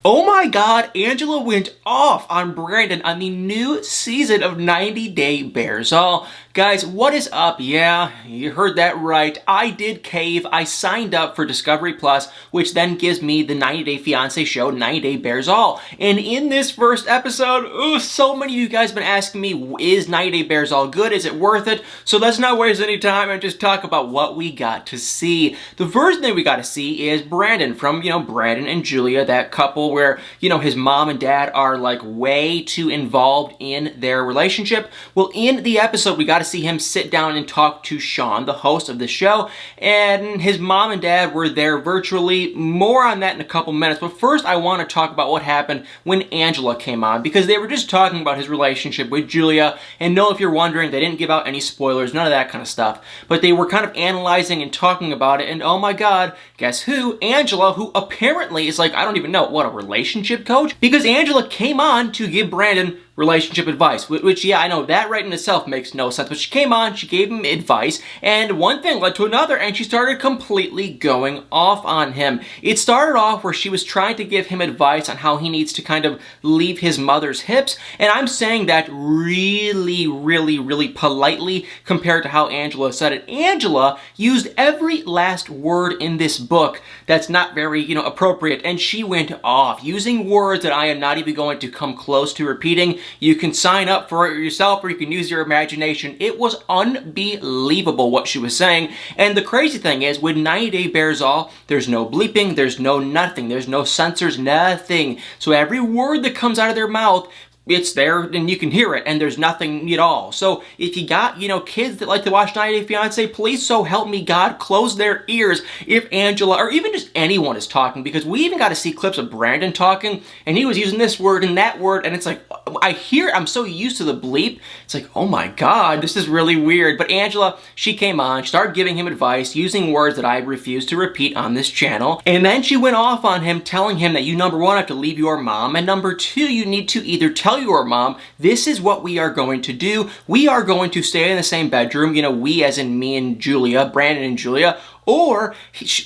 Oh my god, Angela went off on Brandon on the new season of 90 Day Bears. Oh, guys, what is up? Yeah, you heard that right. I did cave. I signed up for Discovery Plus, which then gives me the 90 Day Fiance show, 90 Day Bears All. And in this first episode, so many of you guys have been asking me, is 90 Day Bears All good? Is it worth it? So let's not waste any time and just talk about what we got to see. The first thing we got to see is Brandon from, Brandon and Julia, that couple where, his mom and dad are like way too involved in their relationship. Well, in the episode, we got to see him sit down and talk to Sean, the host of the show, and his mom and dad were there virtually. More on that in a couple minutes, but first I want to talk about what happened when Angela came on, because they were just talking about his relationship with Julia, and no, if you're wondering, they didn't give out any spoilers, none of that kind of stuff, but they were kind of analyzing and talking about it, and oh my god, guess who? Angela, who apparently is like, I don't even know, what, a relationship coach? Because Angela came on to give Brandon relationship advice, which, yeah, I know that right in itself makes no sense, but she came on, she gave him advice, and one thing led to another, and she started completely going off on him. It started off where she was trying to give him advice on how he needs to kind of leave his mother's hips, and I'm saying that really, really, really politely compared to how Angela said it. Angela used every last word in this book that's not very, appropriate, and she went off, using words that I am not even going to come close to repeating. You can sign up for it yourself or you can use your imagination. It was unbelievable what she was saying. And the crazy thing is, with 90 Day Bears All, there's no bleeping, there's no nothing, there's no censors, nothing. So every word that comes out of their mouth, it's there and you can hear it, and there's nothing at all. So if you got, kids that like to watch 90 Day Fiance, please so help me God, close their ears if Angela or even just anyone is talking, because we even got to see clips of Brandon talking and he was using this word and that word, and it's like, I'm so used to the bleep, it's like, oh my god, this is really weird. But Angela, she came on, she started giving him advice using words that I refuse to repeat on this channel, and then she went off on him, telling him that you, number one, have to leave your mom, and number two, you need to either tell your mom, this is what we are going to do. We are going to stay in the same bedroom, we as in me and Julia, Brandon and Julia, or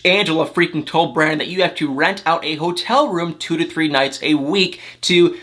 Angela freaking told Brandon that you have to rent out a hotel room 2 to 3 nights a week to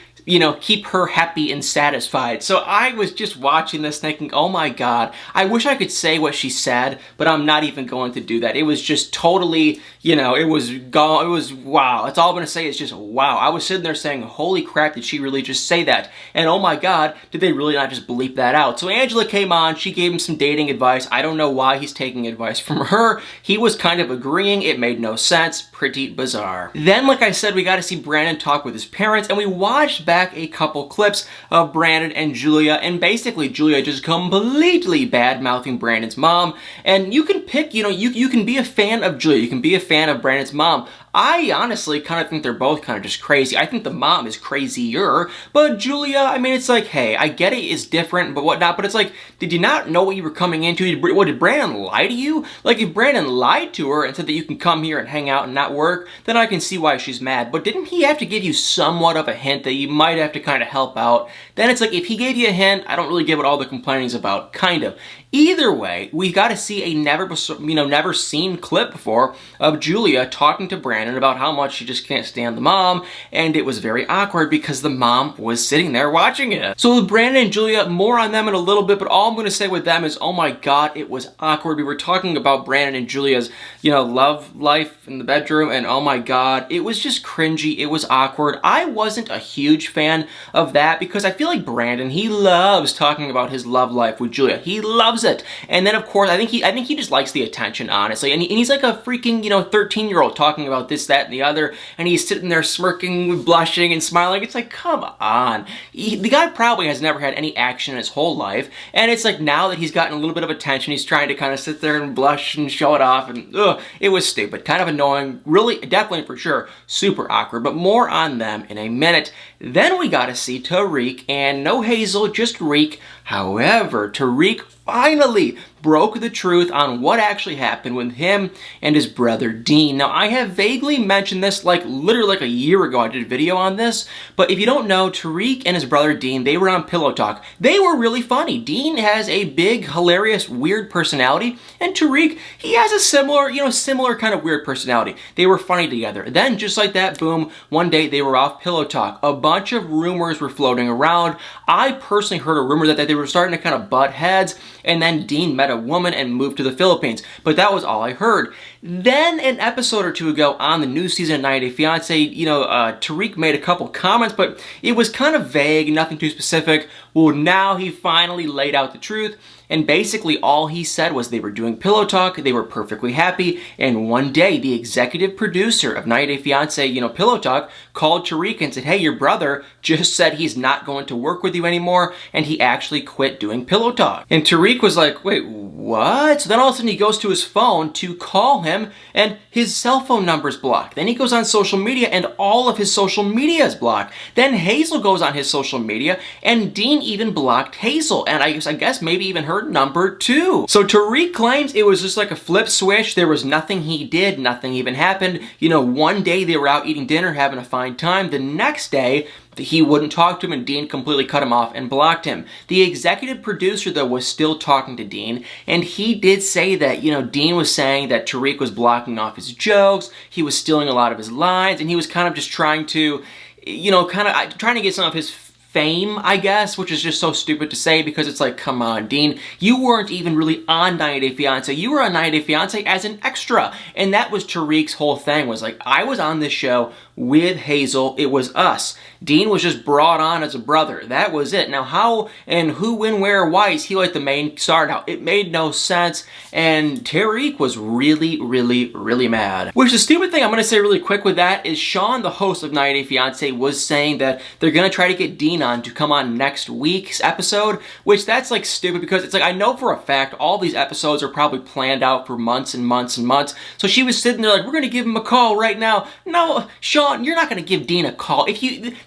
keep her happy and satisfied. So I was just watching this thinking, oh my god, I wish I could say what she said, but I'm not even going to do that. It was just totally, it was gone. It was wow. That's all I'm going to say is just wow. I was sitting there saying, holy crap, did she really just say that? And oh my god, did they really not just bleep that out? So Angela came on, she gave him some dating advice. I don't know why he's taking advice from her. He was kind of agreeing. It made no sense. Pretty bizarre. Then, like I said, we got to see Brandon talk with his parents, and we watched back a couple clips of Brandon and Julia, and basically Julia just completely bad-mouthing Brandon's mom. And you can pick, you can be a fan of Julia, you can be a fan of Brandon's mom. I honestly kind of think they're both kind of just crazy. I think the mom is crazier, but Julia, I mean, it's like, hey, I get it, it's different, but whatnot, but it's like, did you not know what you were coming into? Did Brandon lie to you? Like, if Brandon lied to her and said that you can come here and hang out and not work, then I can see why she's mad. But didn't he have to give you somewhat of a hint that you might have to kind of help out? Then it's like, if he gave you a hint, I don't really get what all the complaining's about, kind of. Either way, we got to see a never seen clip before of Julia talking to Brandon about how much she just can't stand the mom, and it was very awkward because the mom was sitting there watching it. So with Brandon and Julia, more on them in a little bit, but all I'm going to say with them is, oh my god, it was awkward. We were talking about Brandon and Julia's, love life in the bedroom, and oh my god, it was just cringy. It was awkward. I wasn't a huge fan of that because I feel like Brandon, he loves talking about his love life with Julia. He loves it. And then, of course, I think he just likes the attention, honestly. And he's like a freaking, 13-year-old talking about this, that, and the other, and he's sitting there smirking, blushing, and smiling. It's like, come on. The guy probably has never had any action in his whole life, and it's like now that he's gotten a little bit of attention, he's trying to kind of sit there and blush and show it off, and it was stupid. Kind of annoying. Really, definitely, for sure, super awkward, but more on them in a minute. Then we got to see Tariq, and no Hazel, just Reek. However, Tariq finally broke the truth on what actually happened with him and his brother Dean. Now, I have vaguely mentioned this like literally like a year ago. I did a video on this, but if you don't know, Tariq and his brother Dean, they were on Pillow Talk. They were really funny. Dean has a big, hilarious, weird personality, and Tariq, he has a similar kind of weird personality. They were funny together. Then, just like that, boom, one day they were off Pillow Talk. A bunch of rumors were floating around. I personally heard a rumor that they were starting to kind of butt heads, and then Dean met a woman and moved to the Philippines. But that was all I heard. Then an episode or two ago on the new season of 90 Day Fiance, Tariq made a couple comments, but it was kind of vague, nothing too specific. Well, now he finally laid out the truth, and basically all he said was they were doing Pillow Talk, they were perfectly happy, and one day the executive producer of 90 Day Fiance, Pillow Talk, called Tariq and said, hey, your brother just said he's not going to work with you anymore, and he actually quit doing Pillow Talk. And Tariq was like, wait, what? So then all of a sudden he goes to his phone to call him, and his cell phone number's blocked. Then he goes on social media, and all of his social media is blocked. Then Hazel goes on his social media, and Dean even blocked Hazel, and I guess maybe even her number too. So Tariq claims it was just like a flip switch. There was nothing he did, nothing even happened. One day they were out eating dinner, having a fine time. The next day, he wouldn't talk to him, and Dean completely cut him off and blocked him. The executive producer, though, was still talking to Dean, and he did say that, Dean was saying that Tariq was blocking off his jokes, he was stealing a lot of his lines, and he was kind of just trying to, trying to get some of his fame, I guess, which is just so stupid to say because it's like, come on, Dean, you weren't even really on 90 Day Fiance. You were on 90 Day Fiance as an extra, and that was Tariq's whole thing, was like, I was on this show with Hazel, it was us. Dean was just brought on as a brother. That was it. Now, how and who, when, where, why is he like the main star now? It made no sense, and Tariq was really, really, really mad. Which the stupid thing I'm going to say really quick with that is Sean, the host of 90 Day Fiance, was saying that they're going to try to get Dean on to come on next week's episode, which that's like stupid because it's like, I know for a fact all these episodes are probably planned out for months and months and months. So she was sitting there like, we're going to give him a call right now. No, Sean, you're not going to give Dean a call.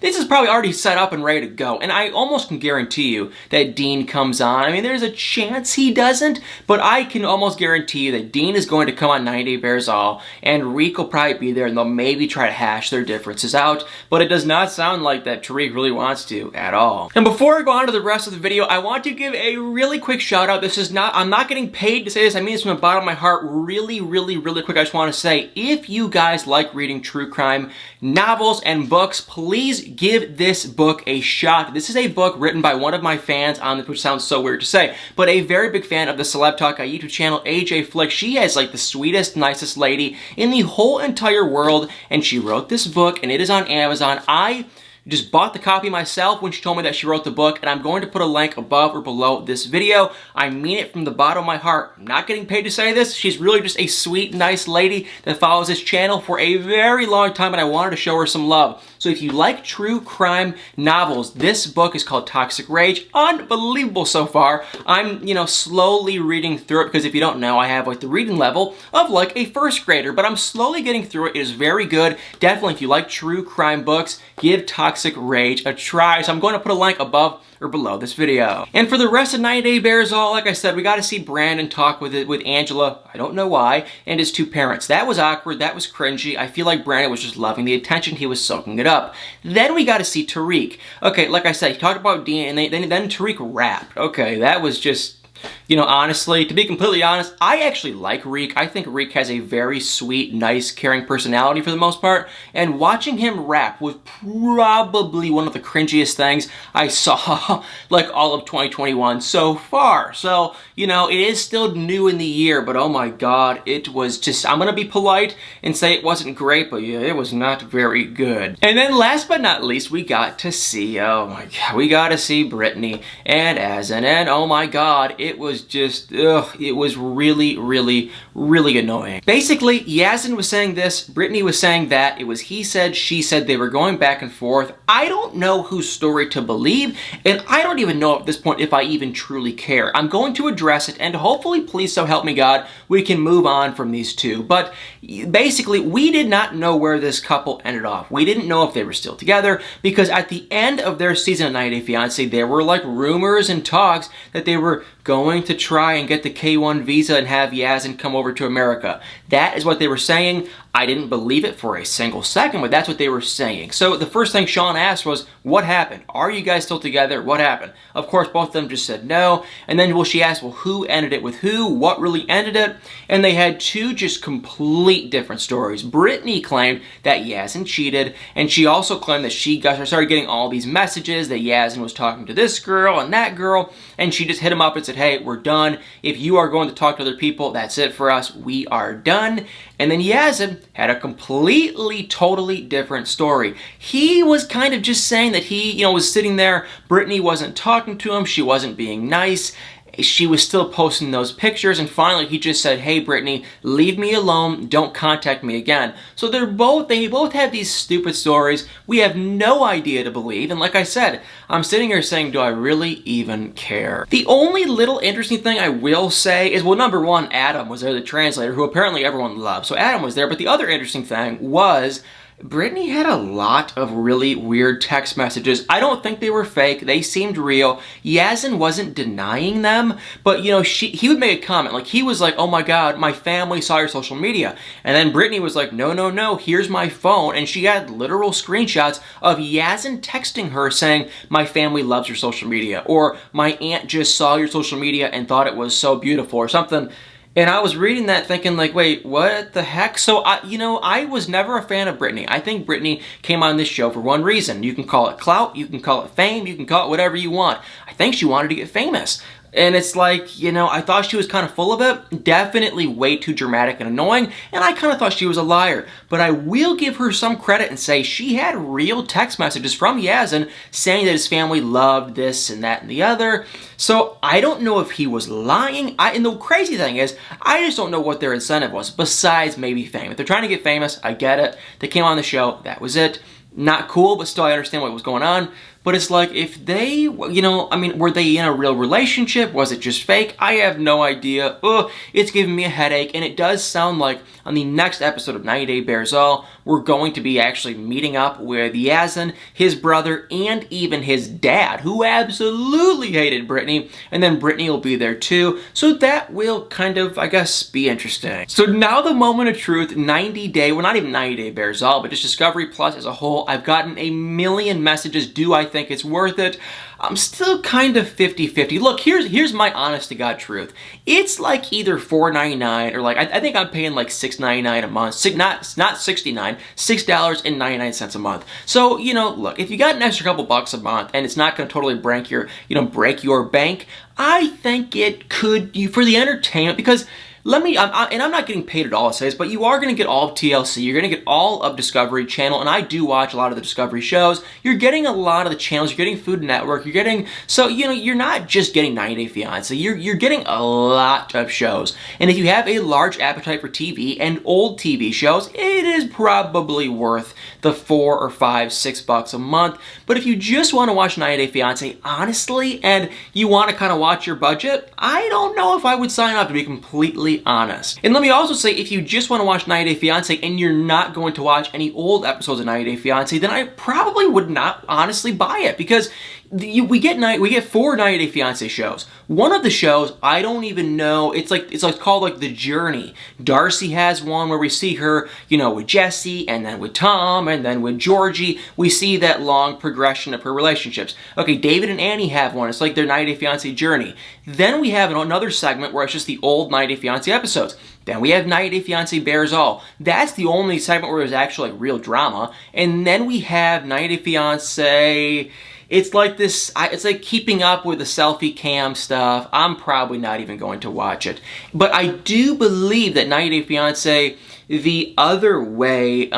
This is probably already set up and ready to go, and I almost can guarantee you that Dean comes on. I mean, there's a chance he doesn't, but I can almost guarantee you that Dean is going to come on 90 Day Bears All, and Reek will probably be there, and they'll maybe try to hash their differences out, but it does not sound like that Tariq really wants to at all. And before I go on to the rest of the video, I want to give a really quick shout out. I'm not getting paid to say this. I mean this from the bottom of my heart. Really, really, really quick. I just want to say, if you guys like reading true crime novels and books, please give this book a shot. This is a book written by one of my fans on this, which sounds so weird to say, but a very big fan of the Celeb Talk YouTube channel, AJ Flick. She is like the sweetest, nicest lady in the whole entire world, and she wrote this book, and it is on Amazon. I just bought the copy myself when she told me that she wrote the book, and I'm going to put a link above or below this video. I mean it from the bottom of my heart. I'm not getting paid to say this. She's really just a sweet, nice lady that follows this channel for a very long time, and I wanted to show her some love. So if you like true crime novels, this book is called Toxic Rage. Unbelievable so far. I'm, slowly reading through it because if you don't know, I have like the reading level of like a first grader, but I'm slowly getting through it. It is very good. Definitely, if you like true crime books, give Toxic Rage a try. So I'm going to put a link above or below this video. And for the rest of 90 Day Bears All, like I said, we got to see Brandon talk with Angela, I don't know why, and his two parents. That was awkward, that was cringy. I feel like Brandon was just loving the attention, he was soaking it up. Then we got to see Tariq. Okay, like I said, he talked about Dean, and then Tariq rapped. Okay, that was just, honestly, to be completely honest, I actually like Reek. I think Reek has a very sweet, nice, caring personality for the most part, and watching him rap was probably one of the cringiest things I saw, like, all of 2021 so far. So, it is still new in the year, but oh my god, it was just, I'm gonna be polite and say it wasn't great, but yeah, it was not very good. And then last but not least, we got to see, oh my god, we got to see Brittany and Asin, and oh my god, it was just, it was really, really, really annoying. Basically, Yazin was saying this, Brittany was saying that, it was he said, she said, they were going back and forth. I don't know whose story to believe, and I don't even know at this point if I even truly care. I'm going to address it, and hopefully, please so help me God, we can move on from these two. But basically, we did not know where this couple ended off. We didn't know if they were still together, because at the end of their season of 90 Day Fiance, there were like rumors and talks that they were going going to try and get the K1 visa and have Yazan come over to America. That is what they were saying. I didn't believe it for a single second, but that's what they were saying. So the first thing Sean asked was, what happened? Are you guys still together? What happened? Of course, both of them just said no. And then she asked, well, who ended it with who? What really ended it? And they had two just complete different stories. Brittany claimed that Yazan cheated, and she also claimed that she started getting all these messages that Yazan was talking to this girl and that girl, and she just hit him up and said, hey, we're done. If you are going to talk to other people, that's it for us. We are done. And then Yazan had a completely, totally different story. He was kind of just saying that he, was sitting there. Brittany wasn't talking to him. She wasn't being nice. She was still posting those pictures, and finally he just said, hey Brittany, leave me alone, don't contact me again. So they both have these stupid stories we have no idea to believe, and like I said, I'm sitting here saying, do I really even care? The only little interesting thing I will say is, well, number one, Adam was there, the translator, who apparently everyone loves. So Adam was there, but the other interesting thing was Brittany had a lot of really weird text messages. I don't think they were fake. They seemed real. Yazan wasn't denying them, but he would make a comment. Like, he was like, oh my God, my family saw your social media. And then Brittany was like, no, here's my phone. And she had literal screenshots of Yazan texting her saying, my family loves your social media. Or my aunt just saw your social media and thought it was so beautiful or something. And I was reading that thinking like, wait, what the heck? So, I was never a fan of Brittany. I think Brittany came on this show for one reason. You can call it clout, you can call it fame, you can call it whatever you want. I think she wanted to get famous. And it's like, I thought she was kind of full of it. Definitely way too dramatic and annoying. And I kind of thought she was a liar. But I will give her some credit and say she had real text messages from Yazan saying that his family loved this and that and the other. So I don't know if he was lying. And the crazy thing is, I just don't know what their incentive was, besides maybe fame. If they're trying to get famous, I get it. They came on the show, that was it. Not cool, but still I understand what was going on. But it's like, if they, were they in a real relationship? Was it just fake? I have no idea. Ugh, it's giving me a headache, and it does sound like on the next episode of 90 Day Bearzall, we're going to be actually meeting up with Yazan, his brother, and even his dad, who absolutely hated Brittany, and then Brittany will be there too, so that will kind of, I guess, be interesting. So now the moment of truth, 90 Day, well, not even 90 Day Bearzall, but just Discovery Plus as a whole. I've gotten a million messages. Do I think it's worth it? I'm still kind of 50-50. Look, here's my honest to God truth. It's like either $4.99 or like, I think I'm paying like $6.99 a month. Not $6.99, $6.99 a month. So, look, if you got an extra couple bucks a month and it's not going to totally break your bank, I think it could, for the entertainment, because and I'm not getting paid at all, it says, but you are going to get all of TLC, you're going to get all of Discovery Channel, and I do watch a lot of the Discovery shows. You're getting a lot of the channels, you're getting Food Network, you're getting, so, you're not just getting 90 Day Fiance, you're getting a lot of shows. And if you have a large appetite for TV and old TV shows, it is probably worth the $4 or $5, $6 a month. But if you just want to watch 90 Day Fiance, honestly, and you want to kind of watch your budget, I don't know if I would sign up, to be completely honest. And let me also say, if you just want to watch 90 Day Fiance and you're not going to watch any old episodes of 90 Day Fiance, then I probably would not honestly buy it, because we get 4 90 Day Fiance shows. One of the shows, I don't even know, it's called like The Journey. Darcy has one where we see her, with Jesse, and then with Tom, and then with Georgie. We see that long progression of her relationships. Okay, David and Annie have one. It's like their 90 Day Fiance journey. Then we have another segment where it's just the old 90 Day Fiance episodes. Then we have 90 Day Fiance Bearzall. That's the only segment where there's actually like real drama. And then we have 90 Day Fiance. It's like this, it's like keeping up with the selfie cam stuff. I'm probably not even going to watch it. But I do believe that 90 Day Fiance, The Other Way,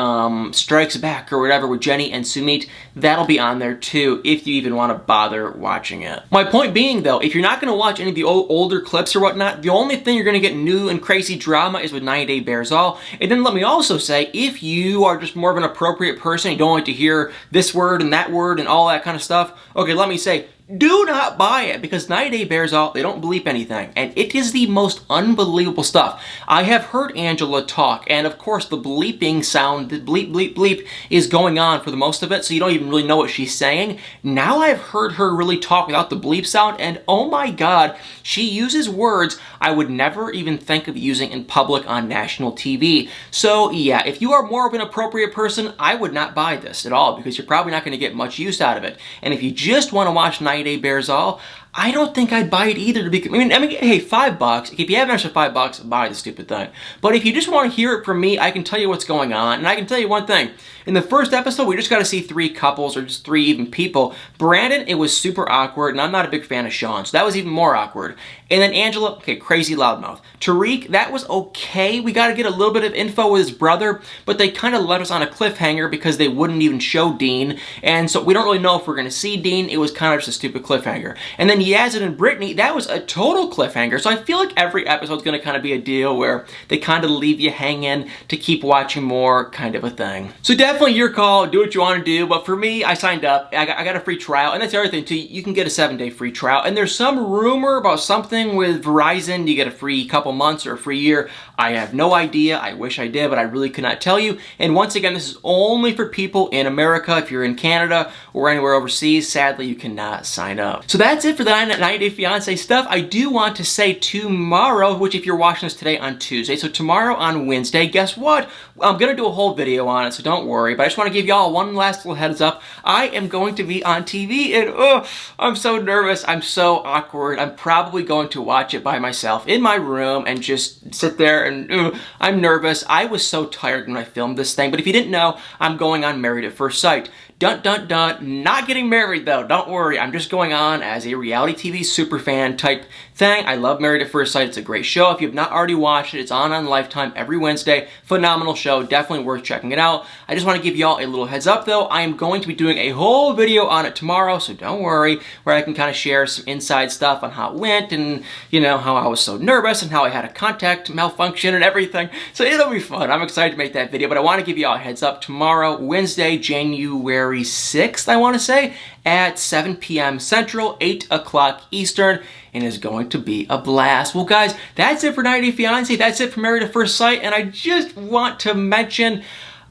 Strikes Back or whatever with Jenny and Sumit, that'll be on there too if you even want to bother watching it. My point being though, if you're not going to watch any of the older clips or whatnot, the only thing you're going to get new and crazy drama is with 90 Day Bearzall. And then let me also say, if you are just more of an appropriate person, you don't like to hear this word and that word and all that kind of stuff, okay, let me say, do not buy it, because 90 Day Bears All, they don't bleep anything, and it is the most unbelievable stuff. I have heard Angela talk, and of course the bleeping sound, the bleep, bleep, bleep, is going on for the most of it, so you don't even really know what she's saying. Now I've heard her really talk without the bleep sound, and oh my god, she uses words I would never even think of using in public on national TV. So yeah, if you are more of an appropriate person, I would not buy this at all, because you're probably not going to get much use out of it. And if you just want to watch 90 Day Bears All, I don't think I'd buy it either. To be, I mean, hey, $5. If you have an extra $5, buy the stupid thing. But if you just want to hear it from me, I can tell you what's going on. And I can tell you one thing. In the first episode, we just got to see 3 couples, or just 3 even people. Brandon, it was super awkward, and I'm not a big fan of Sean, so that was even more awkward. And then Angela, okay, crazy loudmouth. Tariq, that was okay. We got to get a little bit of info with his brother, but they kind of let us on a cliffhanger because they wouldn't even show Dean. And so we don't really know if we're going to see Dean. It was kind of just a stupid cliffhanger. And then Yazid and Brittany, that was a total cliffhanger. So I feel like every episode is going to kind of be a deal where they kind of leave you hanging to keep watching more, kind of a thing. So definitely your call, do what you want to do. But for me, I signed up. I got a free trial. And that's the other thing too. You can get a 7-day free trial. And there's some rumor about something with Verizon. You get a free couple months or a free year. I have no idea. I wish I did, but I really could not tell you. And once again, this is only for people in America. If you're in Canada or anywhere overseas, sadly, you cannot sign up. So that's it for the 90 Day Fiance stuff. I do want to say tomorrow, which if you're watching this today on Tuesday, so tomorrow on Wednesday, guess what? I'm going to do a whole video on it, so don't worry. But I just want to give y'all one last little heads up. I am going to be on TV, and I'm so nervous. I'm so awkward. I'm probably going to watch it by myself in my room and just sit there, and I'm nervous. I was so tired when I filmed this thing, but if you didn't know, I'm going on Married at First Sight. Dun dun dun, not getting married though, don't worry. I'm just going on as a reality TV superfan type thing. I love Married at First Sight. It's a great show. If you have not already watched it, it's on Lifetime every Wednesday. Phenomenal show, definitely worth checking it out. I just want to give y'all a little heads up though. I am going to be doing a whole video on it tomorrow, so don't worry, where I can kind of share some inside stuff on how it went, and you know, how I was so nervous and how I had a contact malfunction and everything. So it'll be fun. I'm excited to make that video, but I want to give y'all a heads up tomorrow, Wednesday, January 6th, I want to say, at 7 p.m. Central, 8 o'clock Eastern, and is going to be a blast. Well, guys, that's it for 90 Day Fiance. That's it for Married at First Sight, and I just want to mention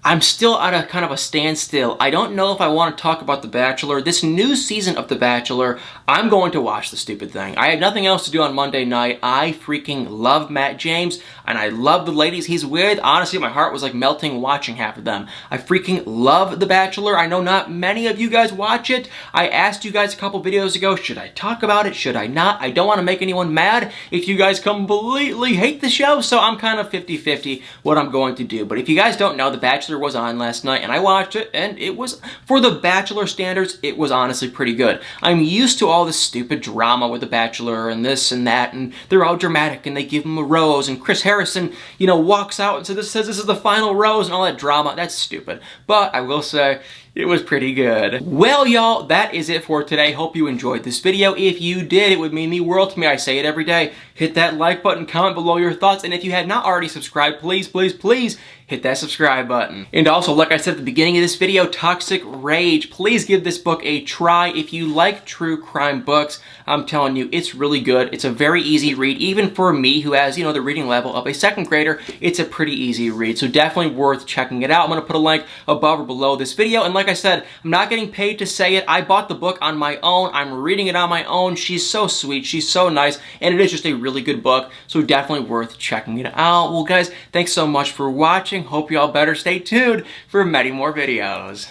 I'm still at a kind of a standstill. I don't know if I want to talk about The Bachelor. This new season of The Bachelor, I'm going to watch the stupid thing. I had nothing else to do on Monday night. I freaking love Matt James, and I love the ladies he's with. Honestly, my heart was like melting watching half of them. I freaking love The Bachelor. I know not many of you guys watch it. I asked you guys a couple videos ago, should I talk about it? Should I not? I don't want to make anyone mad if you guys completely hate the show, so I'm kind of 50-50 what I'm going to do. But if you guys don't know, The Bachelor was on last night, and I watched it, and it was, for The Bachelor standards, it was honestly pretty good. I'm used to all this stupid drama with The Bachelor and this and that, and they're all dramatic, and they give him a rose, and Chris Harrison, you know, walks out and says this is the final rose, and all that drama. That's stupid. But I will say, it was pretty good. Well, y'all, that is it for today. Hope you enjoyed this video. If you did, it would mean the world to me. I say it every day. Hit that like button, comment below your thoughts, and if you have not already subscribed, please, please, please hit that subscribe button. And also, like I said at the beginning of this video, Toxic Rage. Please give this book a try. If you like true crime books, I'm telling you, it's really good. It's a very easy read. Even for me, who has, you know, the reading level of a second grader, it's a pretty easy read. So definitely worth checking it out. I'm going to put a link above or below this video. And like I said, I'm not getting paid to say it. I bought the book on my own. I'm reading it on my own. She's so sweet. She's so nice. And it is just a really good book. So definitely worth checking it out. Well, guys, thanks so much for watching. Hope you all better stay tuned for many more videos.